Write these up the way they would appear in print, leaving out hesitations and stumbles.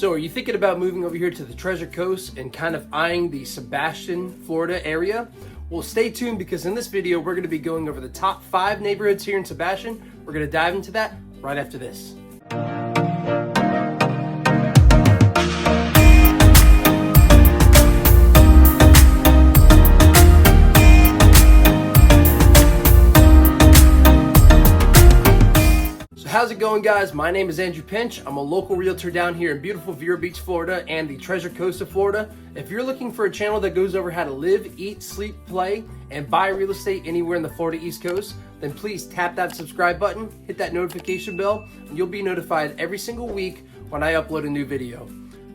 So are you thinking about moving over here to the Treasure Coast and kind of eyeing the Sebastian, Florida area? Well, stay tuned because in this video, we're going to be going over the top 5 neighborhoods here in Sebastian. We're going to dive into that right after this. How's it going, guys? My name is Andrew Pinch. I'm a local realtor down here in beautiful Vero Beach, Florida and the Treasure Coast of Florida. If you're looking for a channel that goes over how to live, eat, sleep, play, and buy real estate anywhere in the Florida East Coast, then please tap that subscribe button, hit that notification bell, and you'll be notified every single week when I upload a new video.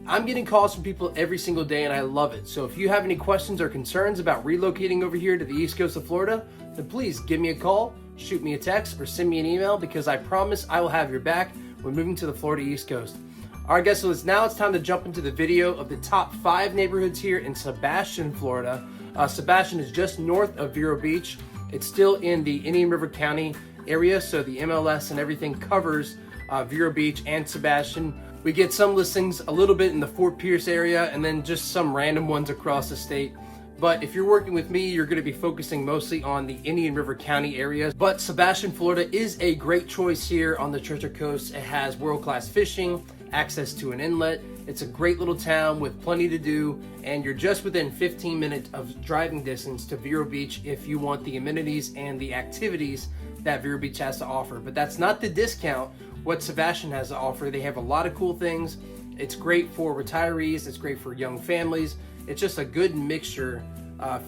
I'm getting calls from people every single day and I love it. So if you have any questions or concerns about relocating over here to the East Coast of Florida, then please give me a call, shoot me a text, or send me an email because I promise I will have your back when moving to the Florida East Coast. Alright guys, so now it's time to jump into the video of the top 5 neighborhoods here in Sebastian, Florida. Sebastian is just north of Vero Beach. It's still in the Indian River County area, so the MLS and everything covers Vero Beach and Sebastian. We get some listings a little bit in the Fort Pierce area and then just some random ones across the state. But if you're working with me, you're going to be focusing mostly on the Indian River County area. But Sebastian, Florida is a great choice here on the Treasure Coast. It has world-class fishing, access to an inlet. It's a great little town with plenty to do, and you're just within 15 minutes of driving distance to Vero Beach if you want the amenities and the activities that Vero Beach has to offer. But that's not the discount what Sebastian has to offer. They have a lot of cool things. It's great for retirees. It's great for young families. It's just a good mixture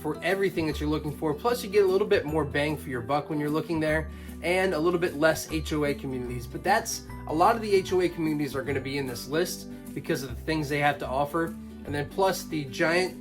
for everything that you're looking for. Plus, you get a little bit more bang for your buck when you're looking there, and a little bit less HOA communities. But that's a lot of the HOA communities are going to be in this list because of the things they have to offer. And then plus the giant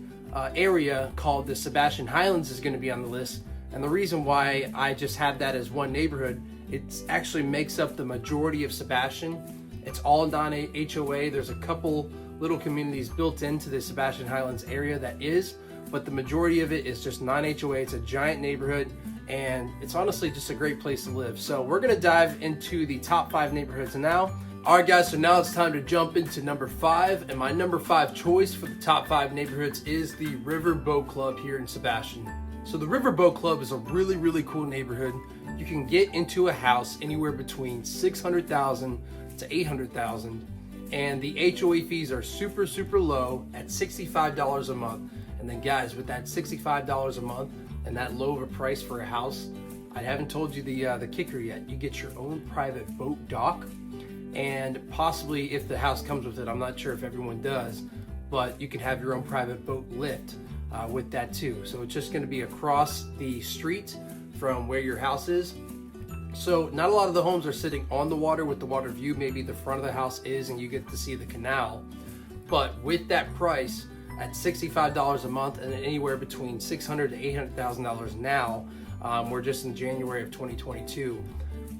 area called the Sebastian Highlands is going to be on the list. And the reason why I just have that as one neighborhood, it actually makes up the majority of Sebastian. It's all non-HOA. There's a couple little communities built into the Sebastian Highlands area that is, but the majority of it is just non-HOA. It's a giant neighborhood, and it's honestly just a great place to live. So we're gonna dive into the top 5 neighborhoods now. All right, guys, so now it's time to jump into number 5, and my number 5 choice for the top 5 neighborhoods is the River Boat Club here in Sebastian. So the River Boat Club is a really, really cool neighborhood. You can get into a house anywhere between $600,000 to $800,000. And the HOA fees are super, super low at $65 a month. And then guys, with that $65 a month and that low of a price for a house, I haven't told you the kicker yet. You get your own private boat dock, and possibly if the house comes with it, I'm not sure if everyone does, but you can have your own private boat lift with that too. So it's just gonna be across the street from where your house is. So not a lot of the homes are sitting on the water with the water view. Maybe the front of the house is and you get to see the canal. But with that price at $65 a month and anywhere between $600,000 to $800,000 now, we're just in January of 2022,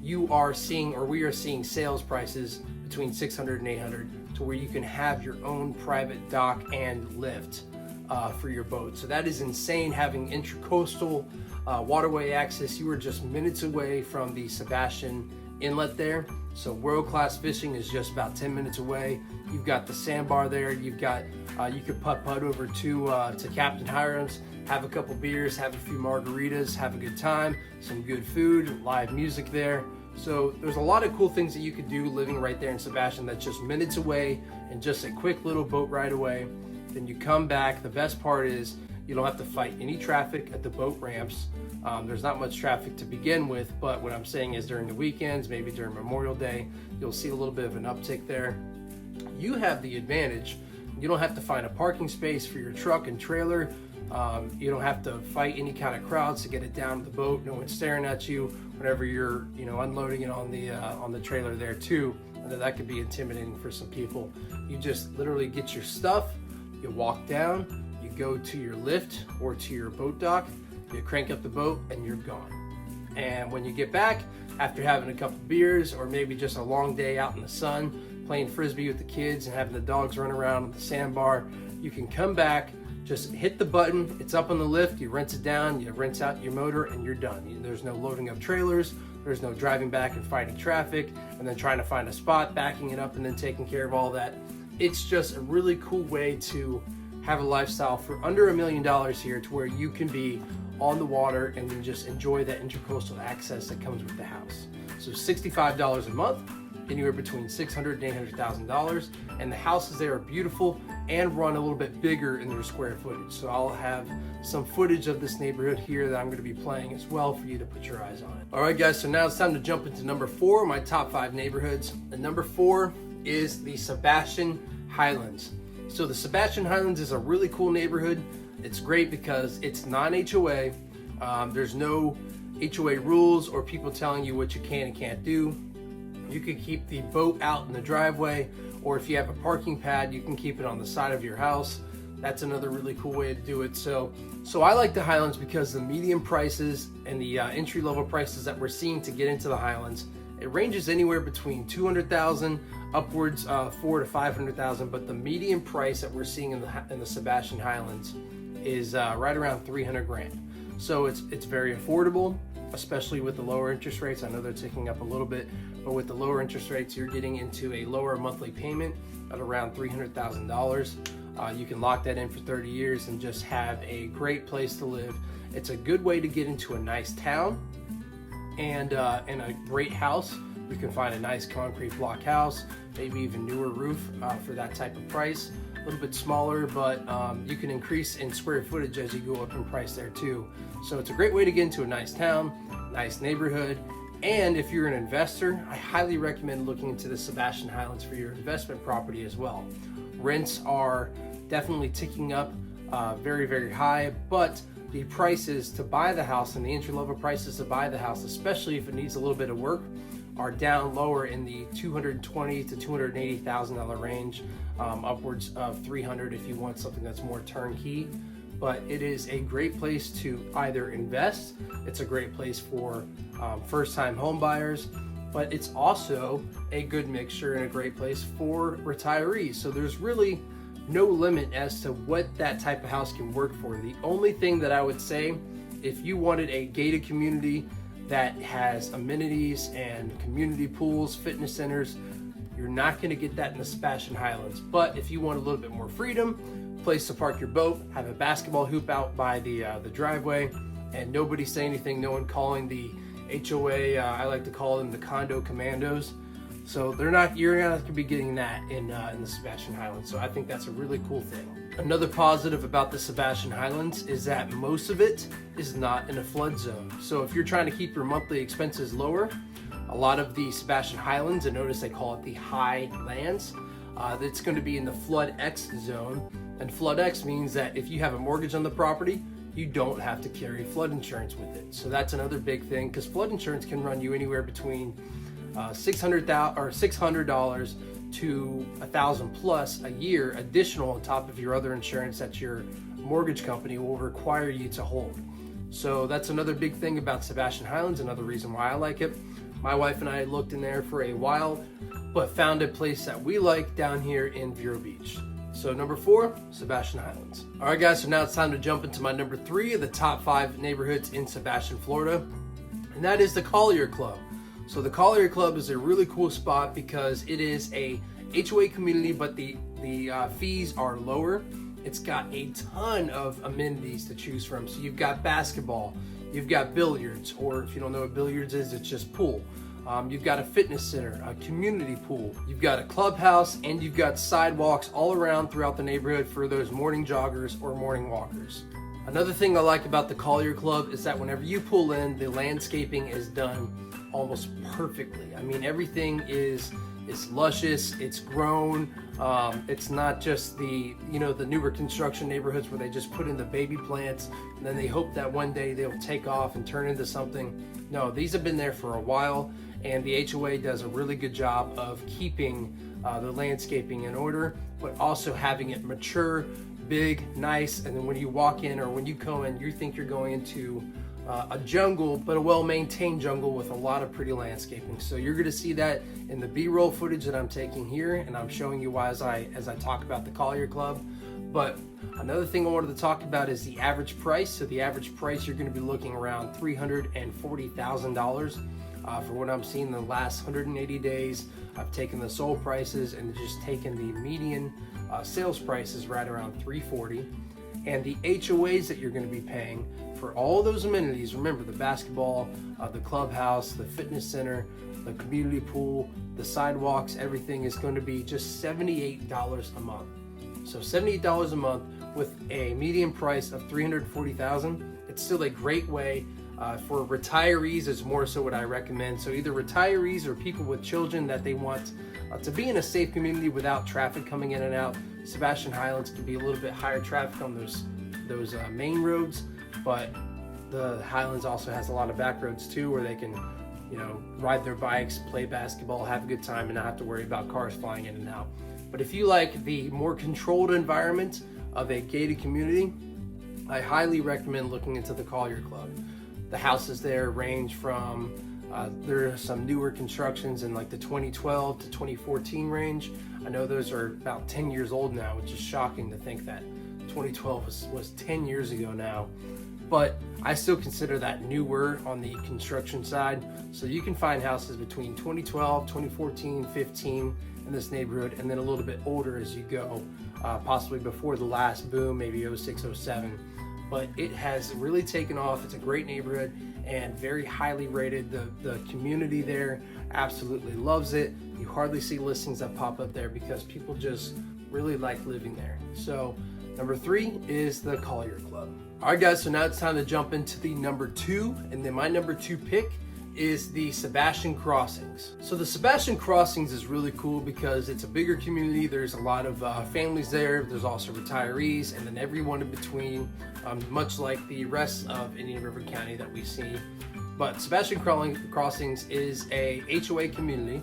you are seeing, or we are seeing sales prices between $600 and $800 to where you can have your own private dock and lift for your boat. So that is insane, having intracoastal waterway access. You are just minutes away from the Sebastian Inlet there. So world-class fishing is just about 10 minutes away. You've got the sandbar there. You've got, you could putt over to Captain Highlands, have a couple beers, have a few margaritas, have a good time, some good food, live music there. So there's a lot of cool things that you could do living right there in Sebastian that's just minutes away and just a quick little boat ride away. Then you come back. The best part is you don't have to fight any traffic at the boat ramps. There's not much traffic to begin with, but what I'm saying is during the weekends, maybe during Memorial Day, you'll see a little bit of an uptick there. You have the advantage. You don't have to find a parking space for your truck and trailer. You don't have to fight any kind of crowds to get it down to the boat. No one's staring at you whenever you're, unloading it on the trailer there too. And that could be intimidating for some people. You just literally get your stuff, you walk down, you go to your lift or to your boat dock, you crank up the boat, and you're gone. And when you get back, after having a couple beers or maybe just a long day out in the sun, playing frisbee with the kids and having the dogs run around with the sandbar, you can come back, just hit the button, it's up on the lift, you rinse it down, you rinse out your motor, and you're done. There's no loading of trailers, there's no driving back and fighting traffic, and then trying to find a spot, backing it up, and then taking care of all that. it's just a really cool way to have a lifestyle for under $1 million here, to where you can be on the water and then just enjoy that intercoastal access that comes with the house. So $65 a month, anywhere between $600,000 and $800,000, and the houses there are beautiful and run a little bit bigger in their square footage. So I'll have some footage of this neighborhood here that I'm going to be playing as well for you to put your eyes on it. All right, guys, so now it's time to jump into number 4, my top 5 neighborhoods. And number 4 is the Sebastian Highlands. So the Sebastian Highlands is a really cool neighborhood. It's great because it's non-HOA. There's no HOA rules or people telling you what you can and can't do. You could keep the boat out in the driveway, or if you have a parking pad, you can keep it on the side of your house. That's another really cool way to do it. So I like the Highlands because the medium prices and the entry-level prices that we're seeing to get into the Highlands, it ranges anywhere between $200,000 upwards, $400,000 to $500,000. But the median price that we're seeing in the Sebastian Highlands is right around $300,000. So it's very affordable, especially with the lower interest rates. I know they're ticking up a little bit, but with the lower interest rates, you're getting into a lower monthly payment at around $300,000. You can lock that in for 30 years and just have a great place to live. It's a good way to get into a nice town and a great house. You can find a nice concrete block house, maybe even newer roof for that type of price. A little bit smaller, but you can increase in square footage as you go up in price there too. So it's a great way to get into a nice town, nice neighborhood. And if you're an investor, I highly recommend looking into the Sebastian Highlands for your investment property as well. Rents are definitely ticking up very, very high, but the prices to buy the house and the entry-level prices to buy the house, especially if it needs a little bit of work, are down lower in the $220,000 to $280,000 range, upwards of $300,000 if you want something that's more turnkey. But it is a great place to either invest. It's a great place for first-time home buyers, but it's also a good mixture and a great place for retirees. So there's really no limit as to what that type of house can work for. The only thing that I would say, if you wanted a gated community that has amenities and community pools, fitness centers, you're not going to get that in the Sebastian Highlands. But if you want a little bit more freedom, place to park your boat, have a basketball hoop out by the driveway, and nobody say anything, no one calling the HOA, I like to call them the condo commandos. So you're not going to be getting that in the Sebastian Highlands. So I think that's a really cool thing. Another positive about the Sebastian Highlands is that most of it is not in a flood zone. So if you're trying to keep your monthly expenses lower, a lot of the Sebastian Highlands, and notice they call it the Highlands, that's going to be in the Flood X zone. And Flood X means that if you have a mortgage on the property, you don't have to carry flood insurance with it. So that's another big thing, because flood insurance can run you anywhere between $600 to $1,000 plus a year additional on top of your other insurance that your mortgage company will require you to hold. So that's another big thing about Sebastian Highlands, another reason why I like it. My wife and I looked in there for a while, but found a place that we like down here in Vero Beach. So number 4, Sebastian Highlands. All right, guys, so now it's time to jump into my number 3 of the top 5 neighborhoods in Sebastian, Florida, and that is the Collier Club. So the Collier Club is a really cool spot because it is a HOA community, but the fees are lower. It's got a ton of amenities to choose from. So you've got basketball, you've got billiards, or if you don't know what billiards is, it's just pool. You've got a fitness center, a community pool, you've got a clubhouse, and you've got sidewalks all around throughout the neighborhood for those morning joggers or morning walkers. Another thing I like about the Collier Club is that whenever you pull in, the landscaping is done almost perfectly. I mean, everything is luscious, it's grown. It's not just the newer construction neighborhoods where they just put in the baby plants and then they hope that one day they'll take off and turn into something. No, these have been there for a while, and the HOA does a really good job of keeping the landscaping in order, but also having it mature, big, nice, and then when you walk in or when you come in, you think you're going into a jungle, but a well-maintained jungle with a lot of pretty landscaping. So you're going to see that in the B-roll footage that I'm taking here, and I'm showing you why as I talk about the Collier Club. But another thing I wanted to talk about is the average price. So the average price, you're going to be looking around $340,000 For what I'm seeing in the last 180 days, I've taken the sold prices and just taken the median sales prices right around 340. And the HOAs that you're going to be paying for all those amenities, remember the basketball, the clubhouse, the fitness center, the community pool, the sidewalks, everything is going to be just $78 a month. So $78 a month with a median price of $340,000. It's still a great way for retirees is more so what I recommend. So either retirees or people with children that they want to be in a safe community without traffic coming in and out. Sebastian Highlands can be a little bit higher traffic on those main roads, but the Highlands also has a lot of back roads too, where they can, ride their bikes, play basketball, have a good time, and not have to worry about cars flying in and out. But if you like the more controlled environment of a gated community, I highly recommend looking into the Collier Club. The houses there range from there are some newer constructions in like the 2012 to 2014 range. I know those are about 10 years old now, which is shocking to think that 2012 was 10 years ago now. But I still consider that newer on the construction side. So you can find houses between 2012, 2014, 15 in this neighborhood, and then a little bit older as you go, possibly before the last boom, maybe 06, 07. But it has really taken off. It's a great neighborhood and very highly rated. The community there absolutely loves it. You hardly see listings that pop up there because people just really like living there. So number 3 is the Collier Club. All right, guys, so now it's time to jump into the number 2, and then my number 2 pick is the Sebastian Crossings. So the Sebastian Crossings is really cool because it's a bigger community. There's a lot of families there. There's also retirees, and then everyone in between, much like the rest of Indian River County that we see. But Sebastian Crossings is a HOA community.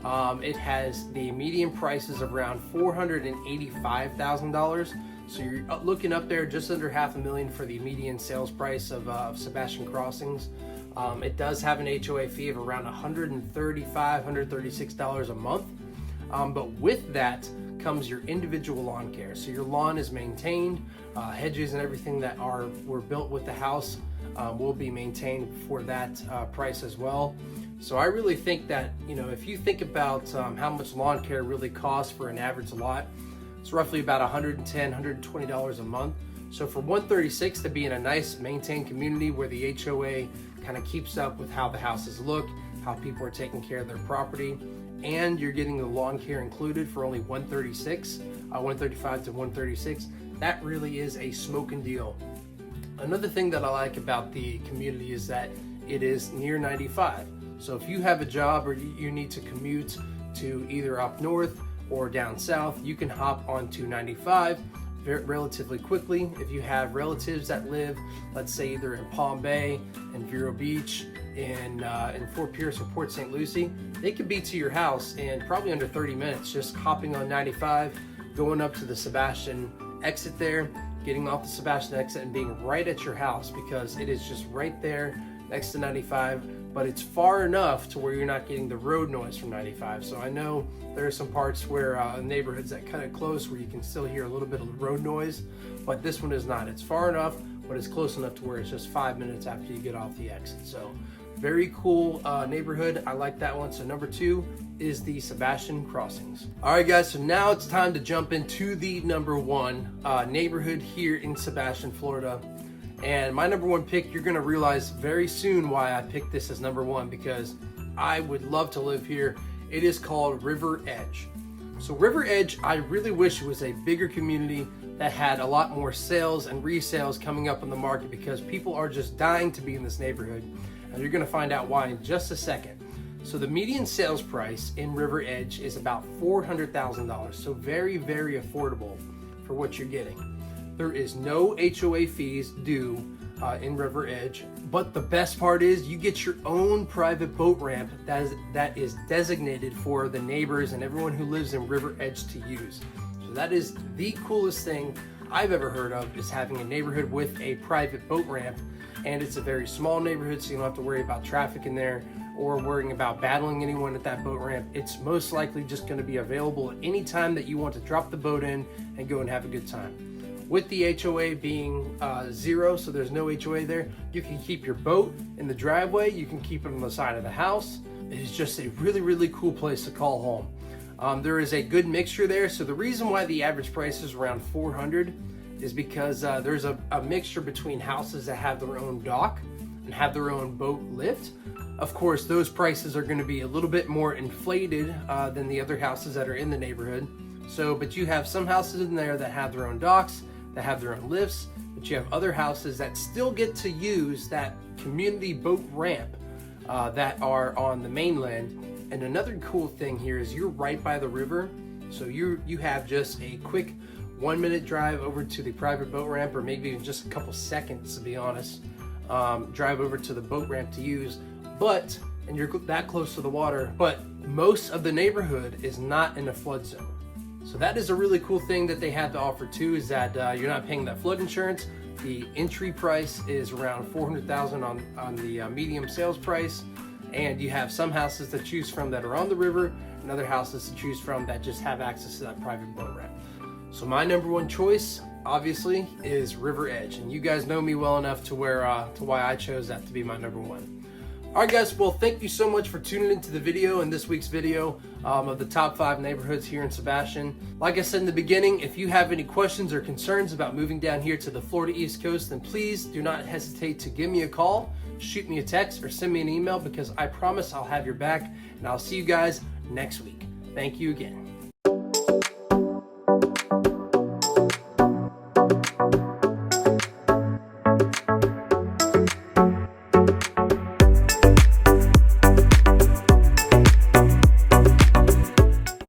It has the median prices of around $485,000. So you're looking up there just under $500,000 for the median sales price of Sebastian Crossings. It does have an HOA fee of around $135, $136 a month. But with that comes your individual lawn care. So your lawn is maintained, hedges and everything that were built with the house will be maintained for that price as well. So I really think that, if you think about how much lawn care really costs for an average lot, it's roughly about $110, $120 a month. So for $136 to be in a nice maintained community where the HOA kind of keeps up with how the houses look, how people are taking care of their property, and you're getting the lawn care included for only $135 to $136, that really is a smoking deal. Another thing that I like about the community is that it is near 95. So if you have a job or you need to commute to either up north or down south, you can hop onto 95 relatively quickly. If you have relatives that live, let's say either in Palm Bay, in Vero Beach, in Fort Pierce or Port St. Lucie, they could be to your house in probably under 30 minutes, just hopping on 95, going up to the Sebastian exit there, getting off the Sebastian exit and being right at your house, because it is just right there next to 95, but it's far enough to where you're not getting the road noise from 95. So I know there are some parts where neighborhoods that kind of close where you can still hear a little bit of road noise, but this one is not. It's far enough, but it's close enough to where it's just 5 minutes after you get off the exit. So very cool neighborhood. I like that one. So number 2 is the Sebastian Crossings. All right, guys, so now it's time to jump into the number 1 neighborhood here in Sebastian, Florida. And my number 1 pick, you're gonna realize very soon why I picked this as number 1, because I would love to live here. It is called River Edge. So River Edge, I really wish it was a bigger community that had a lot more sales and resales coming up on the market, because people are just dying to be in this neighborhood. And you're gonna find out why in just a second. So the median sales price in River Edge is about $400,000. So very, very affordable for what you're getting. There is no HOA fees due in River Edge, but the best part is you get your own private boat ramp that is designated for the neighbors and everyone who lives in River Edge to use. So that is the coolest thing I've ever heard of, is having a neighborhood with a private boat ramp. And it's a very small neighborhood, so you don't have to worry about traffic in there or worrying about battling anyone at that boat ramp. It's most likely just going to be available at any time that you want to drop the boat in and go and have a good time. With the HOA being 0, so there's no HOA there, you can keep your boat in the driveway, you can keep it on the side of the house. It is just a really, really cool place to call home. There is a good mixture there, so the reason why the average price is around $400 is because there's a mixture between houses that have their own dock and have their own boat lift. Of course, those prices are going to be a little bit more inflated than the other houses that are in the neighborhood. So, but you have some houses in there that have their own docks, that have their own lifts, but you have other houses that still get to use that community boat ramp that are on the mainland. And another cool thing here is you're right by the river, so you have just a quick 1-minute drive over to the private boat ramp, or maybe even just a couple seconds, to be honest. Drive over to the boat ramp to use, and you're that close to the water, but most of the neighborhood is not in a flood zone. So that is a really cool thing that they have to offer too, is that you're not paying that flood insurance. The entry price is around $400,000 on the medium sales price, and you have some houses to choose from that are on the river, and other houses to choose from that just have access to that private boat ramp. So my number one choice, obviously, is River Edge, and you guys know me well enough to why I chose that to be my number one. All right, guys, well, thank you so much for tuning into the video, in this week's video of the top 5 neighborhoods here in Sebastian. Like I said in the beginning, if you have any questions or concerns about moving down here to the Florida East Coast, then please do not hesitate to give me a call, shoot me a text, or send me an email, because I promise I'll have your back, and I'll see you guys next week. Thank you again.